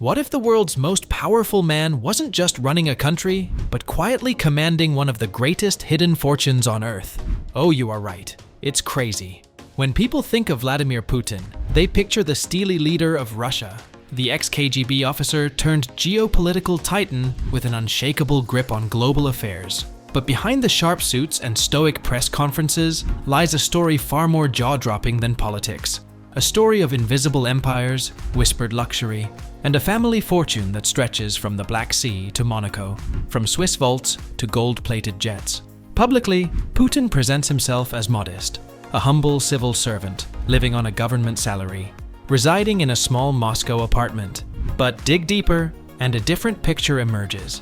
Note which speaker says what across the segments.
Speaker 1: What if the world's most powerful man wasn't just running a country, but quietly commanding one of the greatest hidden fortunes on Earth? Oh, you are right. It's crazy. When people think of Vladimir Putin, they picture the steely leader of Russia, the ex-KGB officer turned geopolitical titan with an unshakable grip on global affairs. But behind the sharp suits and stoic press conferences lies a story far more jaw-dropping than politics. A story of invisible empires, whispered luxury, and a family fortune that stretches from the Black Sea to Monaco, from Swiss vaults to gold-plated jets. Publicly, Putin presents himself as modest, a humble civil servant living on a government salary, residing in a small Moscow apartment. But dig deeper, and a different picture emerges.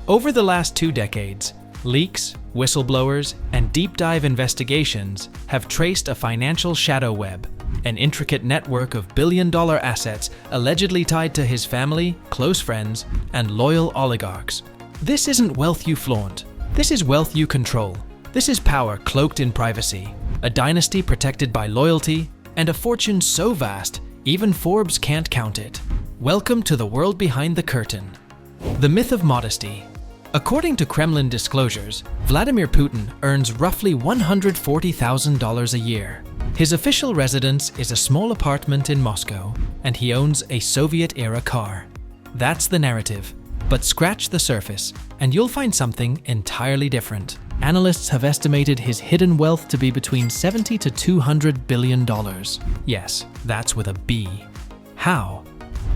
Speaker 1: Over the last 2 decades, leaks, whistleblowers, and deep-dive investigations have traced a financial shadow web, an intricate network of billion-dollar assets allegedly tied to his family, close friends, and loyal oligarchs. This isn't wealth you flaunt. This is wealth you control. This is power cloaked in privacy, a dynasty protected by loyalty, and a fortune so vast, even Forbes can't count it. Welcome to the world behind the curtain. The myth of modesty. According to Kremlin disclosures, Vladimir Putin earns roughly $140,000 a year. His official residence is a small apartment in Moscow, and he owns a Soviet-era car. That's the narrative. But scratch the surface, and you'll find something entirely different. Analysts have estimated his hidden wealth to be between $70 to $200 billion. Yes, that's with a B. How?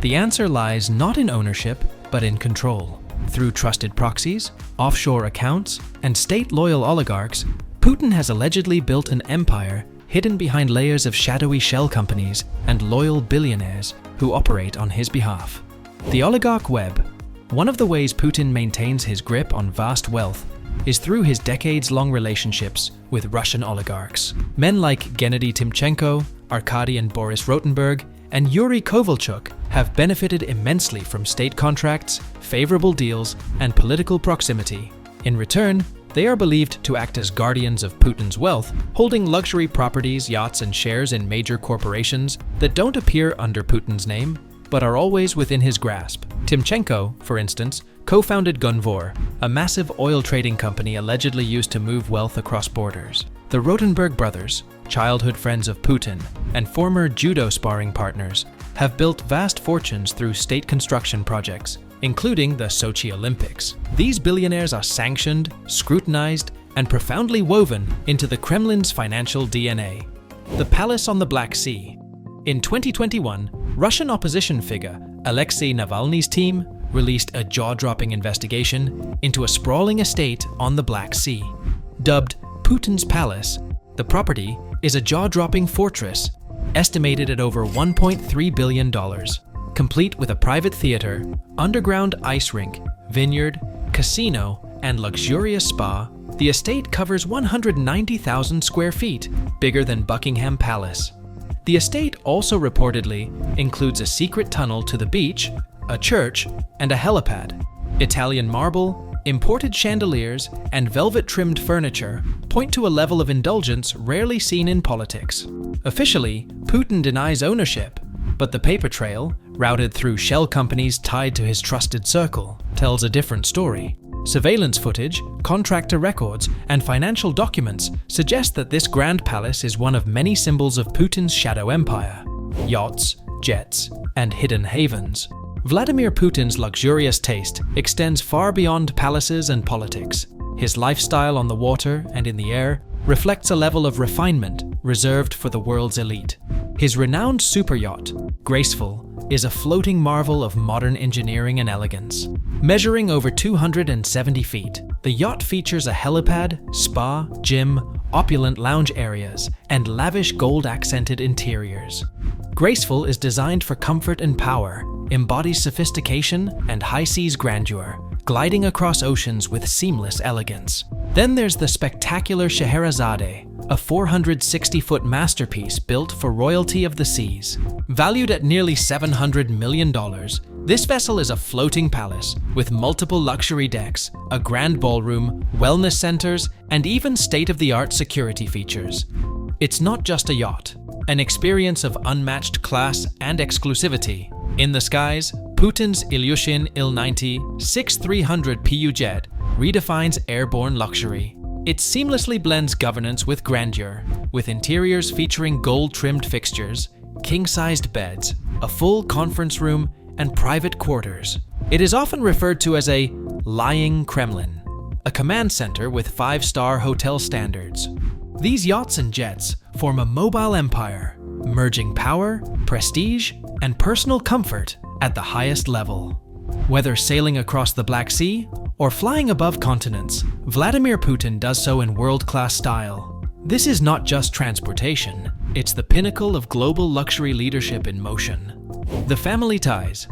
Speaker 1: The answer lies not in ownership, but in control. Through trusted proxies, offshore accounts, and state-loyal oligarchs, Putin has allegedly built an empire hidden behind layers of shadowy shell companies and loyal billionaires who operate on his behalf. The oligarch web. One of the ways Putin maintains his grip on vast wealth is through his decades-long relationships with Russian oligarchs. Men like Gennady Timchenko, Arkady and Boris Rotenberg, and Yuri Kovalchuk have benefited immensely from state contracts, favorable deals, and political proximity. In return, they are believed to act as guardians of Putin's wealth, holding luxury properties, yachts, and shares in major corporations that don't appear under Putin's name, but are always within his grasp. Timchenko, for instance, co-founded Gunvor, a massive oil trading company allegedly used to move wealth across borders. The Rotenberg brothers, childhood friends of Putin and former judo sparring partners, have built vast fortunes through state construction projects, including the Sochi Olympics. These billionaires are sanctioned, scrutinized, and profoundly woven into the Kremlin's financial DNA. The Palace on the Black Sea. In 2021, Russian opposition figure Alexei Navalny's team released a jaw-dropping investigation into a sprawling estate on the Black Sea. Dubbed Putin's Palace, the property is a jaw-dropping fortress estimated at over $1.3 billion. Complete with a private theater, underground ice rink, vineyard, casino, and luxurious spa, the estate covers 190,000 square feet, bigger than Buckingham Palace. The estate also reportedly includes a secret tunnel to the beach, a church, and a helipad. Italian marble, imported chandeliers, and velvet-trimmed furniture point to a level of indulgence rarely seen in politics. Officially, Putin denies ownership, but the paper trail, routed through shell companies tied to his trusted circle, tells a different story. Surveillance footage, contractor records, and financial documents suggest that this grand palace is one of many symbols of Putin's shadow empire: yachts, jets, and hidden havens. Vladimir Putin's luxurious taste extends far beyond palaces and politics. His lifestyle on the water and in the air reflects a level of refinement reserved for the world's elite. His renowned superyacht, Graceful, is a floating marvel of modern engineering and elegance. Measuring over 270 feet, the yacht features a helipad, spa, gym, opulent lounge areas, and lavish gold-accented interiors. Graceful is designed for comfort and power, embodies sophistication and high seas grandeur, gliding across oceans with seamless elegance. Then there's the spectacular Scheherazade, a 460-foot masterpiece built for royalty of the seas. Valued at nearly $700 million, this vessel is a floating palace with multiple luxury decks, a grand ballroom, wellness centers, and even state-of-the-art security features. It's not just a yacht, an experience of unmatched class and exclusivity. In the skies, Putin's Ilyushin Il-96-300PU jet redefines airborne luxury. It seamlessly blends governance with grandeur, with interiors featuring gold-trimmed fixtures, king-sized beds, a full conference room, and private quarters. It is often referred to as a lying Kremlin, a command center with 5-star hotel standards. These yachts and jets form a mobile empire, merging power, prestige, and personal comfort at the highest level. Whether sailing across the Black Sea or flying above continents, Vladimir Putin does so in world-class style. This is not just transportation, it's the pinnacle of global luxury leadership in motion. The family ties.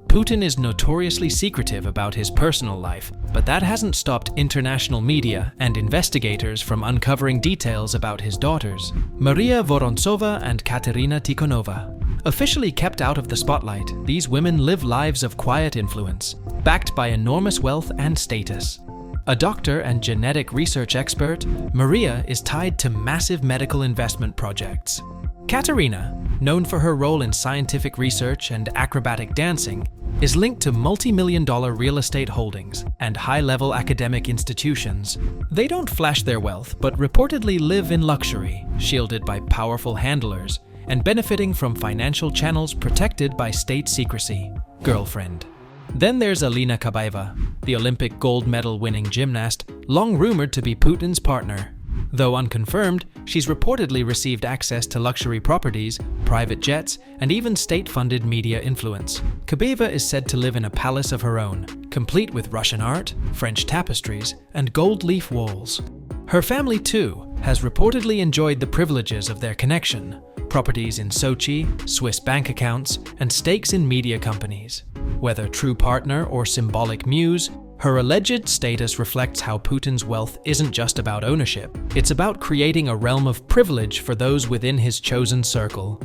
Speaker 1: Putin is notoriously secretive about his personal life, but that hasn't stopped international media and investigators from uncovering details about his daughters, Maria Vorontsova and Katerina Tikhonova. Officially kept out of the spotlight, these women live lives of quiet influence, backed by enormous wealth and status. A doctor and genetic research expert, Maria is tied to massive medical investment projects. Katerina, known for her role in scientific research and acrobatic dancing, is linked to multi-million-dollar real estate holdings and high-level academic institutions. They don't flash their wealth, but reportedly live in luxury, shielded by powerful handlers, and benefiting from financial channels protected by state secrecy. Girlfriend. Then there's Alina Kabaeva, the Olympic gold medal-winning gymnast, long rumored to be Putin's partner. Though unconfirmed, she's reportedly received access to luxury properties, private jets, and even state-funded media influence. Kabaeva is said to live in a palace of her own, complete with Russian art, French tapestries, and gold leaf walls. Her family, too, has reportedly enjoyed the privileges of their connection: properties in Sochi, Swiss bank accounts, and stakes in media companies. Whether true partner or symbolic muse, her alleged status reflects how Putin's wealth isn't just about ownership, it's about creating a realm of privilege for those within his chosen circle.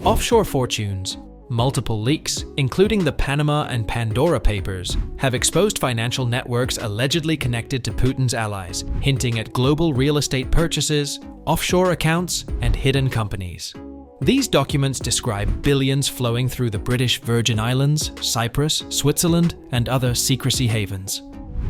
Speaker 1: Offshore fortunes. Multiple leaks, including the Panama and Pandora Papers, have exposed financial networks allegedly connected to Putin's allies, hinting at global real estate purchases, offshore accounts, and hidden companies. These documents describe billions flowing through the British Virgin Islands, Cyprus, Switzerland, and other secrecy havens.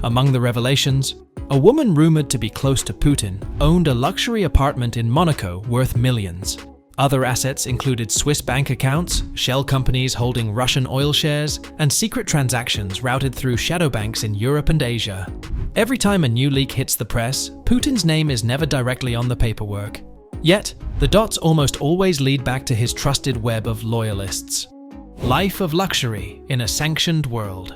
Speaker 1: Among the revelations, a woman rumored to be close to Putin owned a luxury apartment in Monaco worth millions. Other assets included Swiss bank accounts, shell companies holding Russian oil shares, and secret transactions routed through shadow banks in Europe and Asia. Every time a new leak hits the press, Putin's name is never directly on the paperwork. Yet, the dots almost always lead back to his trusted web of loyalists. Life of luxury in a sanctioned world.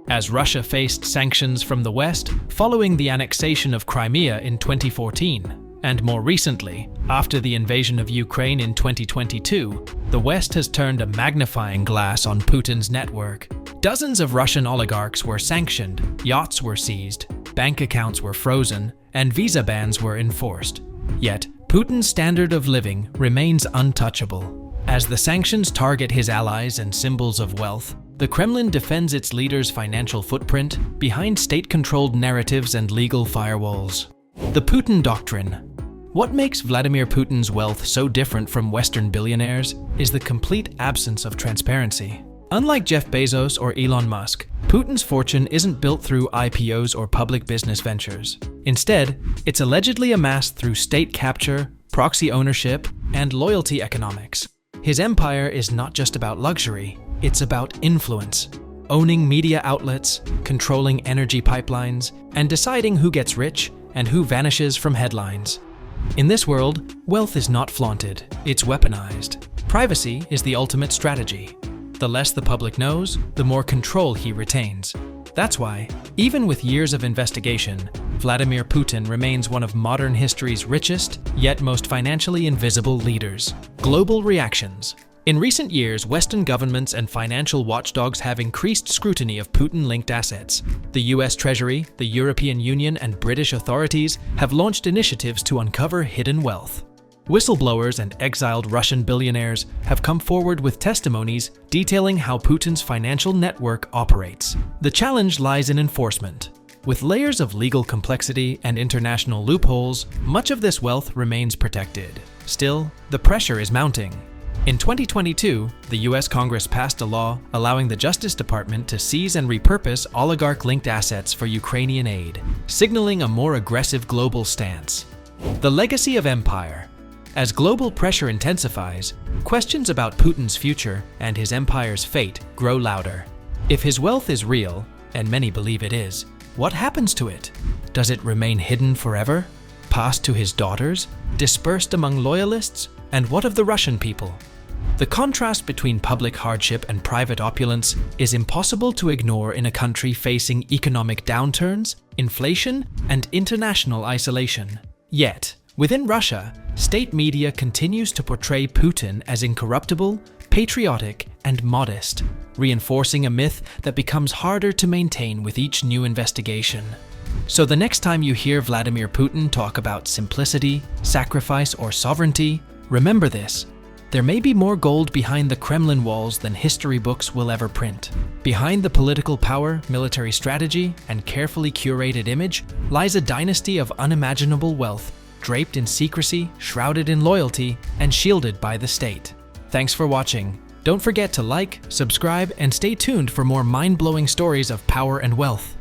Speaker 1: As Russia faced sanctions from the West following the annexation of Crimea in 2014, and more recently, after the invasion of Ukraine in 2022, the West has turned a magnifying glass on Putin's network. Dozens of Russian oligarchs were sanctioned, yachts were seized, bank accounts were frozen, and visa bans were enforced. Yet, Putin's standard of living remains untouchable. As the sanctions target his allies and symbols of wealth, the Kremlin defends its leaders' financial footprint behind state-controlled narratives and legal firewalls. The Putin Doctrine. What makes Vladimir Putin's wealth so different from Western billionaires is the complete absence of transparency. Unlike Jeff Bezos or Elon Musk, Putin's fortune isn't built through IPOs or public business ventures. Instead, it's allegedly amassed through state capture, proxy ownership, and loyalty economics. His empire is not just about luxury, it's about influence. Owning media outlets, controlling energy pipelines, and deciding who gets rich and who vanishes from headlines. In this world, wealth is not flaunted, it's weaponized. Privacy is the ultimate strategy. The less the public knows, the more control he retains. That's why, even with years of investigation, Vladimir Putin remains one of modern history's richest, yet most financially invisible leaders. Global reactions. In recent years, Western governments and financial watchdogs have increased scrutiny of Putin-linked assets. The US Treasury, the European Union, and British authorities have launched initiatives to uncover hidden wealth. Whistleblowers and exiled Russian billionaires have come forward with testimonies detailing how Putin's financial network operates. The challenge lies in enforcement. With layers of legal complexity and international loopholes, much of this wealth remains protected. Still, the pressure is mounting. In 2022, the US Congress passed a law allowing the Justice Department to seize and repurpose oligarch-linked assets for Ukrainian aid, signaling a more aggressive global stance. The legacy of empire. As global pressure intensifies, questions about Putin's future and his empire's fate grow louder. If his wealth is real, and many believe it is, what happens to it? Does it remain hidden forever? Passed to his daughters? Dispersed among loyalists? And what of the Russian people? The contrast between public hardship and private opulence is impossible to ignore in a country facing economic downturns, inflation, and international isolation. Yet, within Russia, state media continues to portray Putin as incorruptible, patriotic, and modest, reinforcing a myth that becomes harder to maintain with each new investigation. So the next time you hear Vladimir Putin talk about simplicity, sacrifice, or sovereignty, remember this. There may be more gold behind the Kremlin walls than history books will ever print. Behind the political power, military strategy, and carefully curated image lies a dynasty of unimaginable wealth, draped in secrecy, shrouded in loyalty, and shielded by the state. Thanks for watching. Don't forget to like, subscribe, and stay tuned for more mind-blowing stories of power and wealth.